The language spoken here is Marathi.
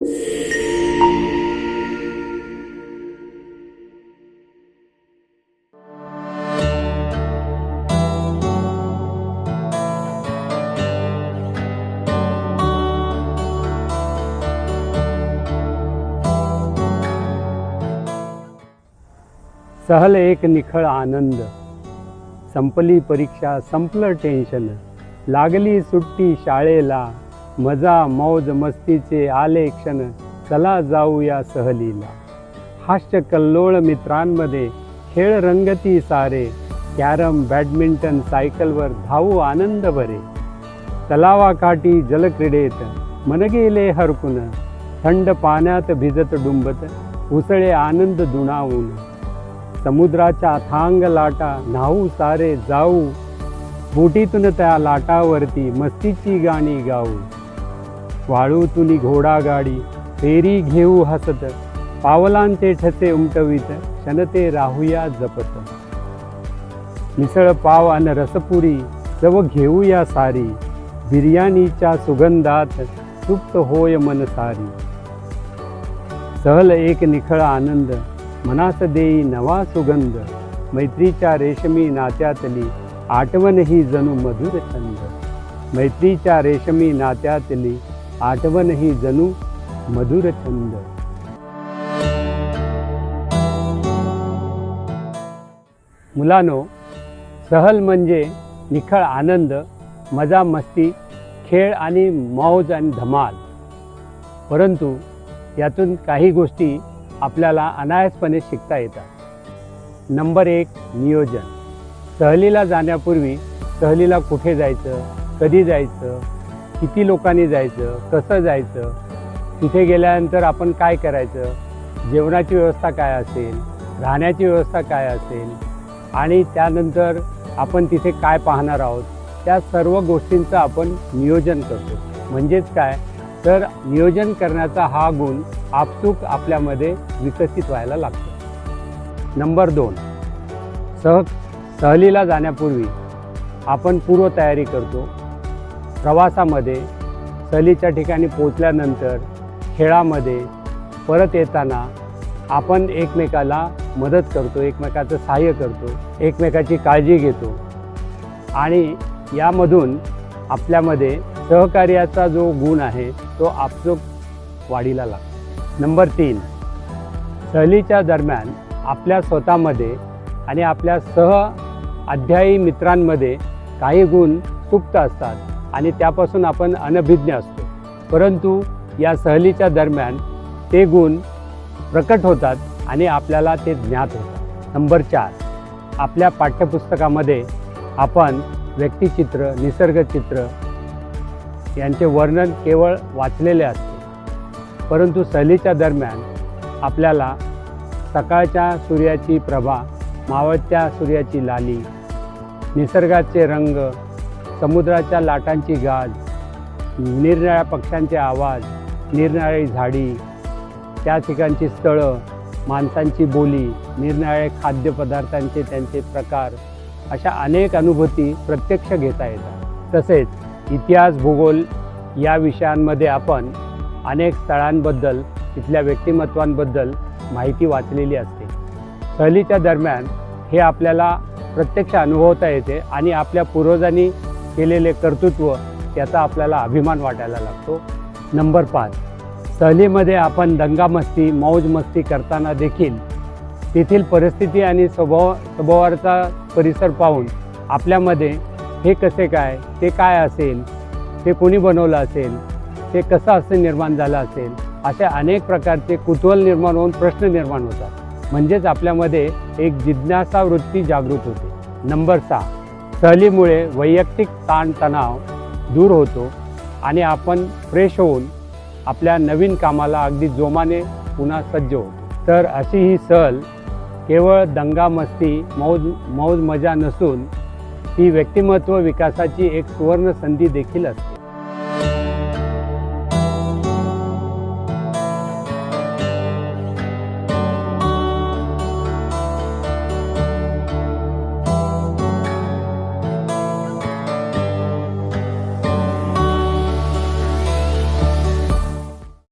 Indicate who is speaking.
Speaker 1: सहल एक निखळ आनंद, संपली परीक्षा संपलं टेन्शन, लागली सुट्टी शाळेला, मजा मौज मस्तीचे आले क्षण, चला जाऊया सहलीला. हास्य कल्लोळ मित्रांमध्ये, खेळ रंगती सारे, कॅरम बॅडमिंटन सायकलवर धावू आनंद भरे. तलावाकाठी जलक्रीडेत मन गेले हरकून, थंड पाण्यात भिजत डुंबत उसळे आनंद दुणावून. समुद्राच्या अथांग लाटा न्हाऊ सारे जाऊ, बोटीतून त्या लाटावरती मस्तीची गाणी गाऊ. वाळूतून घोडागाडी फेरी घेऊ हसत, पावलांचे ठसे उमटवीत क्षणते राहूया जपत. मिसळ पाव अन रसपुरी चव घेऊया सारी, बिर्याणीच्या सुगंधात सुप्त होय मन सारी. सहल एक निखळ आनंद, मनास देई नवा सुगंध, मैत्रीच्या रेशमी नात्यातली आठवण ही जणू मधुर छंद. मैत्रीच्या रेशमी नात्यातली आठवण ही जणू मधुर छंद. मुलांनो, सहल म्हणजे निखळ आनंद, मजा मस्ती, खेळ आणि मौज आणि धमाल. परंतु यातून काही गोष्टी आपल्याला अनायासपणे शिकता येतात. नंबर 1, नियोजन. सहलीला जाण्यापूर्वी सहलीला कुठे जायचं, कधी जायचं, किती लोकांनी जायचं, कसं जायचं, तिथे गेल्यानंतर आपण काय करायचं, जेवणाची व्यवस्था काय असेल, राहण्याची व्यवस्था काय असेल आणि त्यानंतर आपण तिथे काय पाहणार आहोत, त्या सर्व गोष्टींचं आपण नियोजन करतो. म्हणजेच काय तर नियोजन करण्याचा हा गुण आपसूक आपल्यामध्ये विकसित व्हायला लागतो. नंबर 2, सहलीला जाण्यापूर्वी आपण पूर्वतयारी करतो. प्रवासामध्ये सहलीच्या ठिकाणी पोचल्यानंतर खेळामध्ये परत येताना आपण एकमेकाला मदत करतो, एकमेकाचं सहाय्य करतो, एकमेकाची काळजी घेतो आणि यामधून आपल्यामध्ये सहकार्याचा जो गुण आहे तो आपसूक वाढीला लागतो. नंबर 3, सहलीच्या दरम्यान आपल्या स्वतःमध्ये आणि आपल्या अध्यायी मित्रांमध्ये काही गुण सुप्त असतात आणि त्यापासून आपण अनभिज्ञ असतो. परंतु या सहलीच्या दरम्यान ते गुण प्रकट होतात आणि आपल्याला ते ज्ञात होतात. नंबर 4, आपल्या पाठ्यपुस्तकामध्ये आपण व्यक्तिचित्र, निसर्गचित्र यांचे वर्णन केवळ वाचलेले असते. परंतु सहलीच्या दरम्यान आपल्याला सकाळच्या सूर्याची प्रभा, मावळत्या सूर्याची लाली, निसर्गाचे रंग, समुद्राच्या लाटांची गाज, निरनिराळ्या पक्ष्यांचे आवाज, निरनिराळी झाडी, त्या ठिकाणची स्थळं, माणसांची बोली, निरनिराळे खाद्यपदार्थांचे त्यांचे प्रकार, अशा अनेक अनुभूती प्रत्यक्ष घेता येतात. तसेच इतिहास, भूगोल या विषयांमध्ये आपण अनेक स्थळांबद्दल, तिथल्या व्यक्तिमत्वांबद्दल माहिती वाचलेली असते. सहलीच्या दरम्यान हे आपल्याला प्रत्यक्ष अनुभवता येते आणि आपल्या पूर्वजांनी केलेले कर्तृत्व त्याचा आपल्याला अभिमान वाटायला लागतो. नंबर 5, सहलीमध्ये आपण दंगामस्ती, मौज मस्ती करताना देखील तेथील परिस्थिती आणि स्वभावाचा परिसर पाहून आपल्यामध्ये हे कसे काय, ते काय असेल, ते कोणी बनवलं असेल, ते कसं असं निर्माण झालं असेल, अशा अनेक प्रकारचे कुतूहल निर्माण होऊन प्रश्न निर्माण होतात. म्हणजेच आपल्यामध्ये एक जिज्ञासा वृत्ती जागृत होते. नंबर 6, सहलीमुळे वैयक्तिक ताणतणाव दूर होतो आणि आपण फ्रेश होऊन आपल्या नवीन कामाला अगदी जोमाने पुन्हा सज्ज होतो. तर अशी ही सहल केवळ दंगामस्ती, मौज मजा नसून ती व्यक्तिमत्व विकासाची एक सुवर्ण संधी देखील असते.